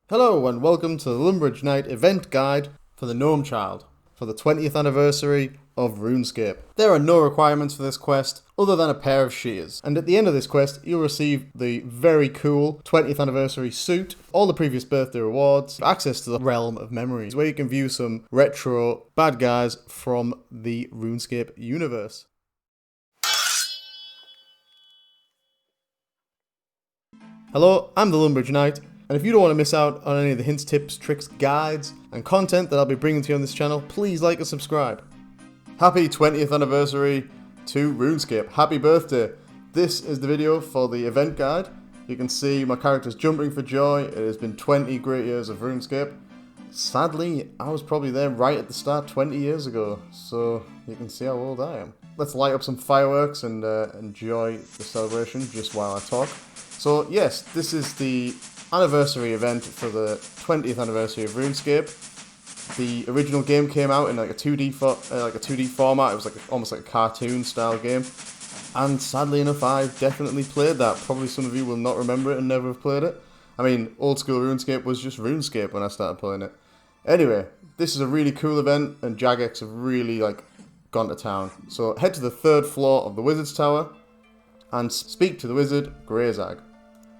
Hello and welcome to the Lumbridge Night event guide for the Gnome Child for the 20th anniversary of RuneScape. There are no requirements for this quest other than a pair of shears, and at the end of this quest you'll receive the very cool 20th anniversary suit, all the previous birthday rewards, access to the Realm of Memories where you can view some retro bad guys from the RuneScape universe. Hello, I'm the Lumbridge Knight. And if you don't want to miss out on any of the hints, tips, tricks, guides, and content that I'll be bringing to you on this channel, please like and subscribe. Happy 20th anniversary to RuneScape. Happy birthday. This is the video for the event guide. You can see my character's jumping for joy. It has been 20 great years of RuneScape. Sadly, I was probably there right at the start 20 years ago, so you can see how old I am. Let's light up some fireworks and enjoy the celebration just while I talk. So yes, this is the anniversary event for the 20th anniversary of RuneScape. The original game came out in like a 2D format. It was almost like a cartoon style game, and sadly enough, I've definitely played that. Probably some of you will not remember it and never have played it. I mean, old school RuneScape was just RuneScape when I started playing it. Anyway, this is a really cool event, and Jagex have really gone to town. So head to the 3rd floor of the Wizard's Tower and speak to the wizard Greyzag.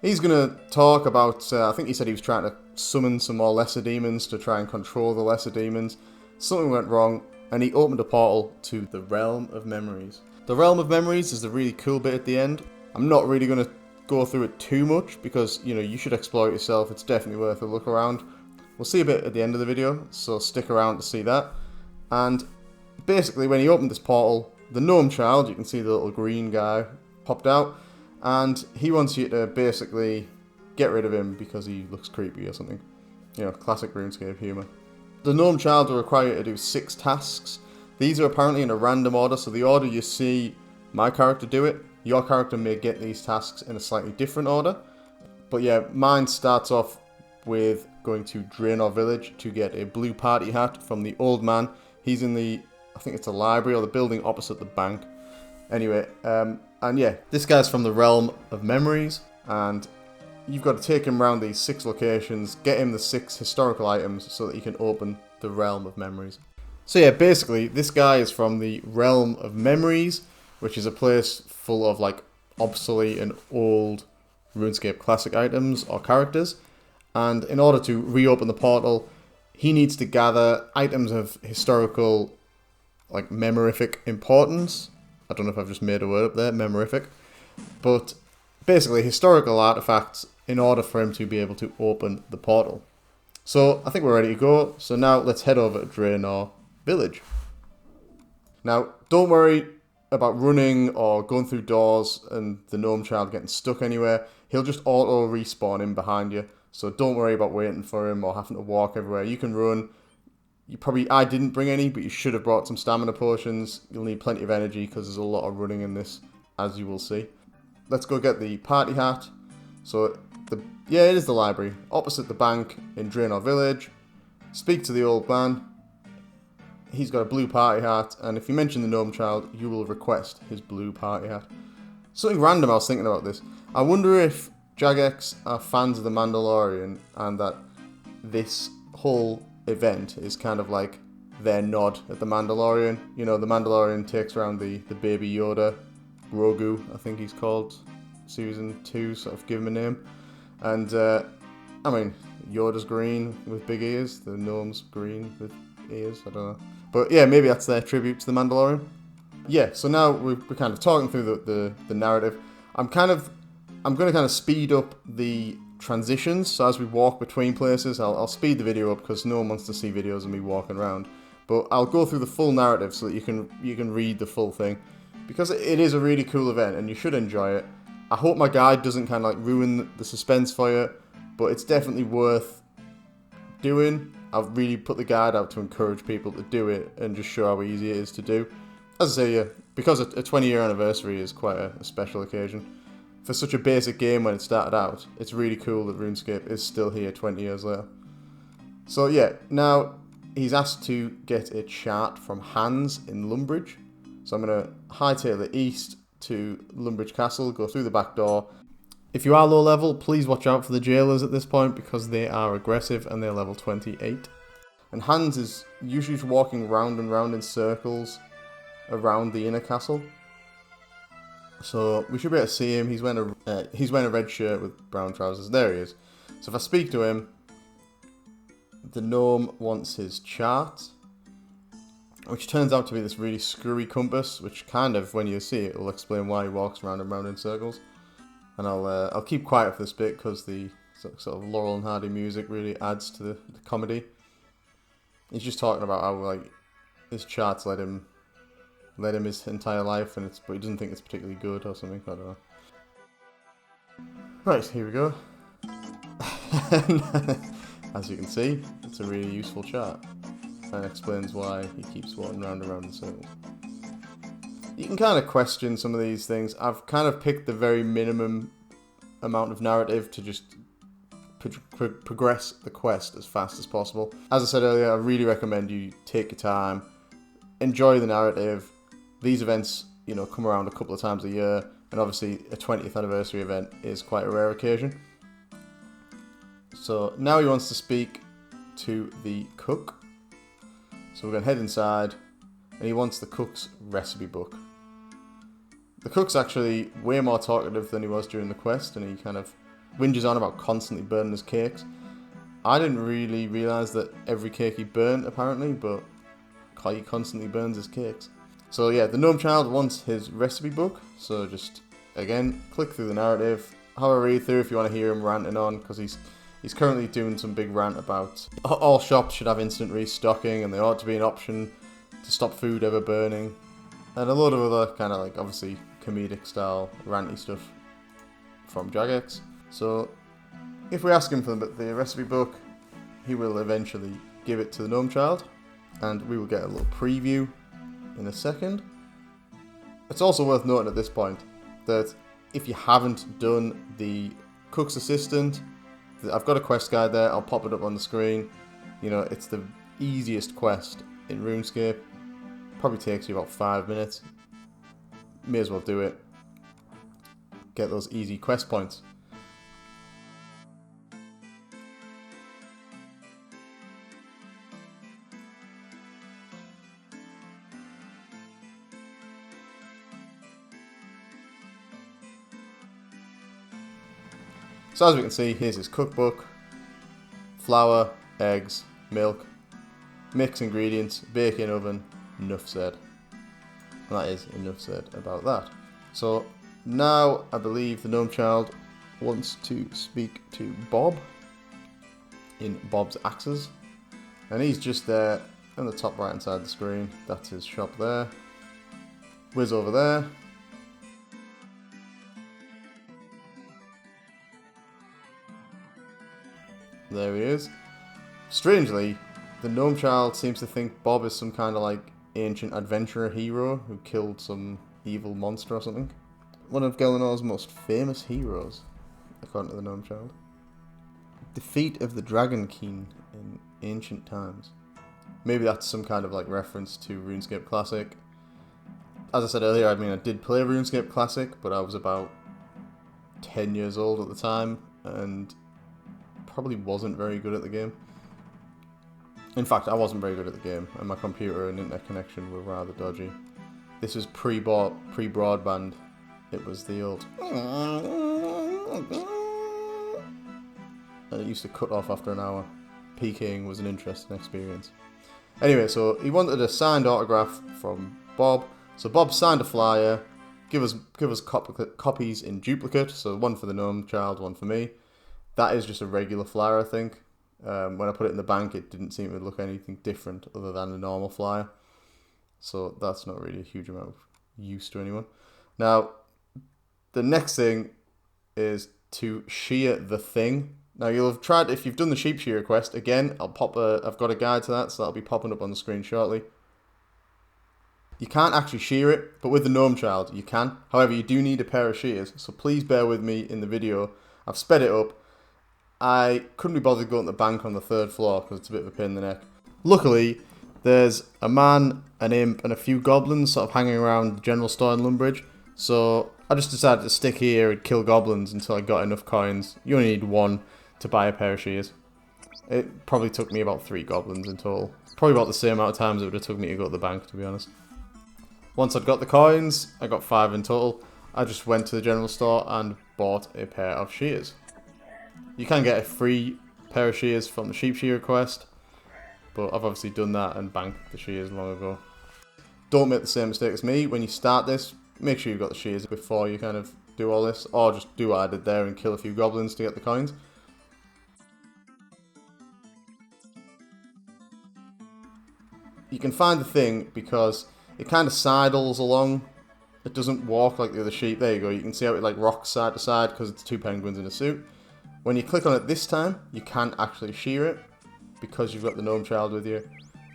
He's going to talk about, I think he said he was trying to summon some more lesser demons to try and control the lesser demons. Something went wrong, and he opened a portal to the Realm of Memories. The Realm of Memories is the really cool bit at the end. I'm not really going to go through it too much, because, you should explore it yourself. It's definitely worth a look around. We'll see a bit at the end of the video, so stick around to see that. And basically, when he opened this portal, the Gnome Child, you can see the little green guy, popped out. And he wants you to basically get rid of him because he looks creepy or something. Classic RuneScape humour. The Gnome Child will require you to do 6 tasks. These are apparently in a random order, so the order you see my character do it, your character may get these tasks in a slightly different order. But yeah, mine starts off with going to Draenor Village to get a blue party hat from the old man. He's in I think it's a library or the building opposite the bank. Anyway, and yeah, this guy's from the Realm of Memories, and you've got to take him around these 6 locations, get him the 6 historical items so that he can open the Realm of Memories. So yeah, basically, this guy is from the Realm of Memories, which is a place full of obsolete and old RuneScape classic items or characters, and in order to reopen the portal, he needs to gather items of historical, memorific importance. I don't know if I've just made a word up there, memorific. But basically, historical artifacts in order for him to be able to open the portal. So I think we're ready to go. So now let's head over to Draenor Village. Now, don't worry about running or going through doors and the Gnome Child getting stuck anywhere. He'll just auto respawn in behind you. So don't worry about waiting for him or having to walk everywhere. You can run. I didn't bring any, but you should have brought some stamina potions. You'll need plenty of energy because there's a lot of running in this, as you will see. Let's go get the party hat. So, it is the library. Opposite the bank in Draenor Village. Speak to the old man. He's got a blue party hat, and if you mention the Gnome Child, you will request his blue party hat. Something random I was thinking about this. I wonder if Jagex are fans of The Mandalorian, and that this whole event is kind of like their nod at The Mandalorian. The Mandalorian takes around the baby Yoda, Grogu, I think he's called, season 2, sort of give him a name. And, Yoda's green with big ears, the gnome's green with ears, I don't know. But yeah, maybe that's their tribute to The Mandalorian. Yeah, so now we're kind of talking through the narrative. I'm going to kind of speed up the transitions, so as we walk between places, I'll speed the video up because no one wants to see videos of me walking around. But I'll go through the full narrative so that you can read the full thing, because it is a really cool event and you should enjoy it. I hope my guide doesn't kind of ruin the suspense for you, but it's definitely worth doing. I've really put the guide out to encourage people to do it and just show how easy it is to do. As I say, yeah, because a 20-year anniversary is quite a special occasion. For such a basic game when it started out, it's really cool that RuneScape is still here 20 years later. So yeah, now he's asked to get a chart from Hans in Lumbridge. So I'm going to hightail it east to Lumbridge Castle, go through the back door, If you are low level, please watch out for the jailers at this point because they are aggressive and they're level 28. And Hans is usually just walking round and round in circles around the inner castle. So we should be able to see him. He's wearing a red shirt with brown trousers. There he is. So if I speak to him, the gnome wants his chart, which turns out to be this really screwy compass, which kind of, when you see it, will explain why he walks round and round in circles. And I'll keep quiet for this bit because the sort of Laurel and Hardy music really adds to the comedy. He's just talking about how like his charts led him his entire life, but he doesn't think it's particularly good or something. I don't know. Right, here we go. As you can see, it's a really useful chart, and explains why he keeps walking round and round in circles. You can kind of question some of these things. I've kind of picked the very minimum amount of narrative to just progress the quest as fast as possible. As I said earlier, I really recommend you take your time, enjoy the narrative. These events, you know, come around a couple of times a year, and obviously a 20th anniversary event is quite a rare occasion. So now he wants to speak to the cook. So we're going to head inside, and he wants the cook's recipe book. The cook's actually way more talkative than he was during the quest, and he kind of whinges on about constantly burning his cakes. I didn't really realise that every cake he burnt, apparently, but he constantly burns his cakes. So yeah, the gnome child wants his recipe book, so just, again, click through the narrative, have a read through if you want to hear him ranting on, because he's currently doing some big rant about all shops should have instant restocking, and there ought to be an option to stop food ever burning, and a lot of other kind of like, obviously, comedic style, ranty stuff from Jagex. So if we ask him for the recipe book, he will eventually give it to the gnome child, and we will get a little preview in a second. It's also worth noting at this point that if you haven't done the cook's assistant, I've got a quest guide there, I'll pop it up on the screen. You know, it's the easiest quest in RuneScape. Probably takes you about 5 minutes. May as well do it. Get those easy quest points. So as we can see, here's his cookbook. Flour, eggs, milk, mix ingredients, bake in oven, enough said. And that is enough said about that. So now I believe the gnome child wants to speak to Bob in Bob's Axes. And he's just there on the top right hand side of the screen. That's his shop there. Whiz over there. There he is. Strangely, the gnome child seems to think Bob is some kind of like ancient adventurer hero who killed some evil monster or something. One of Gelinor's most famous heroes, according to the gnome child. Defeat of the Dragon King in ancient times. Maybe that's some kind of like reference to RuneScape Classic. As I said earlier, I mean, I did play RuneScape Classic, but I was about 10 years old at the time, and probably wasn't very good at the game. In fact, I wasn't very good at the game, and my computer and internet connection were rather dodgy. This was pre-broadband. It was the old... and it used to cut off after an hour. PKing was an interesting experience. Anyway, so he wanted a signed autograph from Bob. So Bob signed a flyer, give us copies in duplicate, so one for the gnome child, one for me. That is just a regular flyer, I think. When I put it in the bank, it didn't seem to look anything different other than a normal flyer. So that's not really a huge amount of use to anyone. Now, the next thing is to shear the thing. Now, you'll have tried, if you've done the sheep shearer quest, again, I've got a guide to that, so that'll be popping up on the screen shortly. You can't actually shear it, but with the gnome child, you can. However, you do need a pair of shears, so please bear with me in the video. I've sped it up. I couldn't be bothered going to the bank on the 3rd floor because it's a bit of a pain in the neck. Luckily, there's a man, an imp, and a few goblins sort of hanging around the general store in Lumbridge. So I just decided to stick here and kill goblins until I got enough coins. You only need 1 to buy a pair of shears. It probably took me about 3 goblins in total. Probably about the same amount of times it would have took me to go to the bank, to be honest. Once I'd got the coins, I got 5 in total, I just went to the general store and bought a pair of shears. You can get a free pair of shears from the sheep shearer quest, but I've obviously done that and banked the shears long ago. Don't make the same mistake as me. When you start this, make sure you've got the shears before you kind of do all this, or just do what I did there and kill a few goblins to get the coins. You can find the thing because it kind of sidles along. It doesn't walk like the other sheep. There you go. You can see how it like rocks side to side because it's 2 penguins in a suit. When you click on it this time, you can actually shear it because you've got the gnome child with you.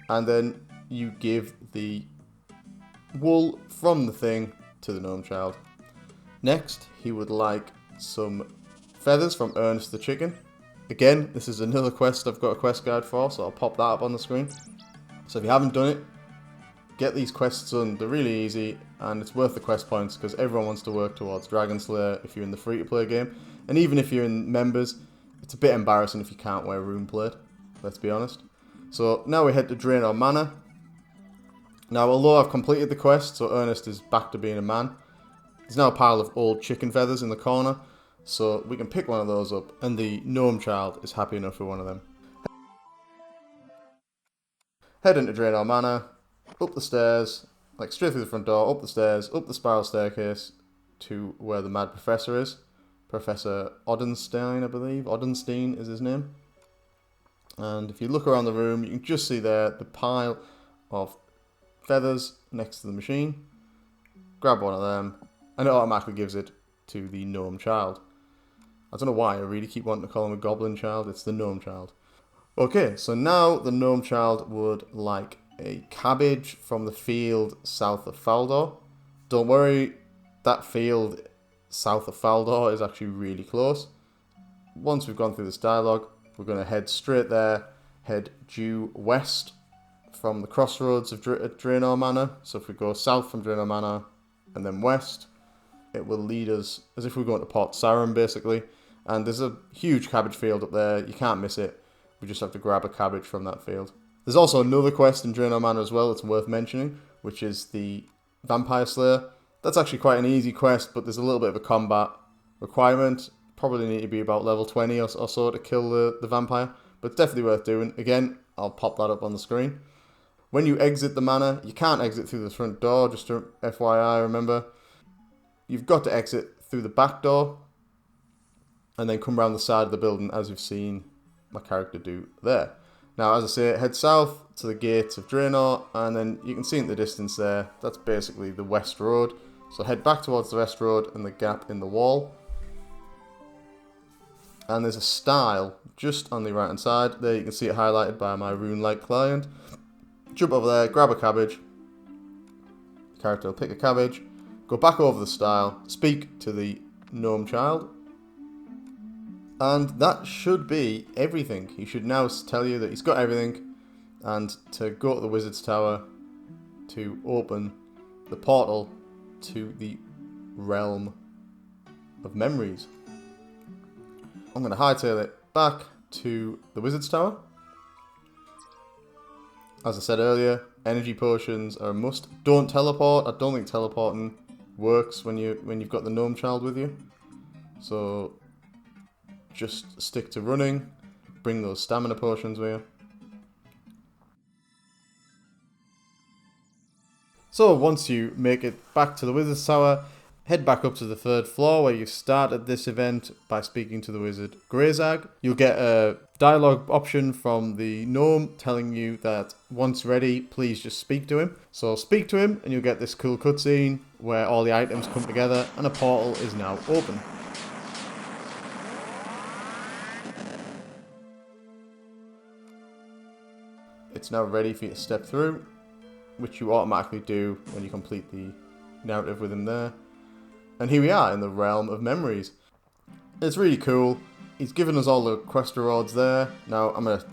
And then you give the wool from the thing to the gnome child. Next, he would like some feathers from Ernest the chicken. Again, this is another quest I've got a quest guide for, so I'll pop that up on the screen. So if you haven't done it, get these quests done. They're really easy and it's worth the quest points because everyone wants to work towards Dragon Slayer if you're in the free-to-play game. And even if you're in members, it's a bit embarrassing if you can't wear Rune Plate, let's be honest. So now we head to drain our mana. Now although I've completed the quest, so Ernest is back to being a man, there's now a pile of old chicken feathers in the corner, so we can pick one of those up and the gnome child is happy enough with one of them. Head into drain our mana, up the stairs, like straight through the front door, up the stairs, up the spiral staircase to where the mad professor is. Professor Odenstein, I believe. Odenstein is his name. And if you look around the room, you can just see there the pile of feathers next to the machine. Grab one of them, and it automatically gives it to the gnome child. I don't know why I really keep wanting to call him a goblin child. It's the gnome child. Okay, so now the gnome child would like a cabbage from the field south of Faldor. Don't worry, that field south of Faldor is actually really close. Once we've gone through this dialogue, we're going to head straight there, head due west from the crossroads of Draenor Manor. So if we go south from Draenor Manor and then west, it will lead us as if we're going to Port Sarim basically. And there's a huge cabbage field up there, you can't miss it. We just have to grab a cabbage from that field. There's also another quest in Draenor Manor as well that's worth mentioning, which is the Vampire Slayer. That's actually quite an easy quest, but there's a little bit of a combat requirement. Probably need to be about level 20 or so to kill the vampire, but definitely worth doing. Again, I'll pop that up on the screen. When you exit the manor, you can't exit through the front door, just to FYI, remember. You've got to exit through the back door, and then come around the side of the building as you've seen my character do there. Now, as I say, head south to the gates of Draenor, and then you can see in the distance there, that's basically the West Road. So head back towards the West Road and the gap in the wall. And there's a stile just on the right hand side. There you can see it highlighted by my rune-like client. Jump over there, grab a cabbage. The character will pick a cabbage, go back over the stile, speak to the gnome child. And that should be everything. He should now tell you that he's got everything and to go to the Wizard's Tower to open the portal to the Realm of Memories. I'm going to hightail it back to the Wizard's Tower. As I said earlier, energy potions are a must. Don't teleport. I don't think teleporting works when you've got the gnome child with you. So just stick to running, bring those stamina potions with you. So once you make it back to the Wizard's Tower, head back up to the 3rd floor where you started this event by speaking to the wizard Greyzag. You'll get a dialogue option from the gnome telling you that once ready, please just speak to him. So speak to him and you'll get this cool cutscene where all the items come together and a portal is now open. It's now ready for you to step through, which you automatically do when you complete the narrative with him there. And here we are in the Realm of Memories. It's really cool. He's given us all the quest rewards there. Now I'm going to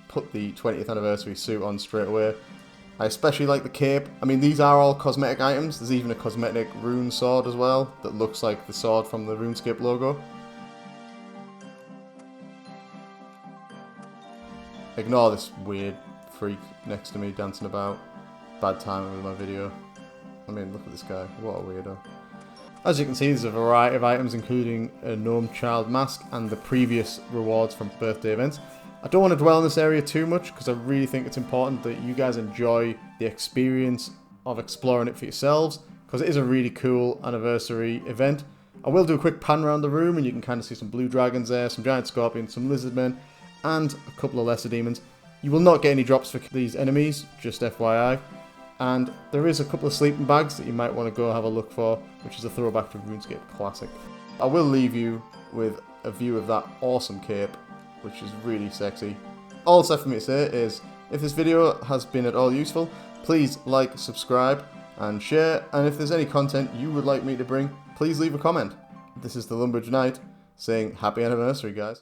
put the 20th anniversary suit on straight away. I especially like the cape. I mean, these are all cosmetic items. There's even a cosmetic rune sword as well that looks like the sword from the RuneScape logo. Ignore this weird freak next to me dancing about. Bad timing with my video. I mean, look at this guy. What a weirdo. As you can see, there's a variety of items, including a gnome child mask and the previous rewards from birthday events. I don't want to dwell in this area too much because I really think it's important that you guys enjoy the experience of exploring it for yourselves, because it is a really cool anniversary event. I will do a quick pan around the room and you can kind of see some blue dragons there, some giant scorpions, some lizard men, and a couple of lesser demons. You will not get any drops for these enemies, just FYI. And there is a couple of sleeping bags that you might want to go have a look for, which is a throwback to RuneScape Classic. I will leave you with a view of that awesome cape, which is really sexy. All that's left for me to say is, if this video has been at all useful, please like, subscribe, and share. And if there's any content you would like me to bring, please leave a comment. This is the Lumbridge Knight saying happy anniversary, guys.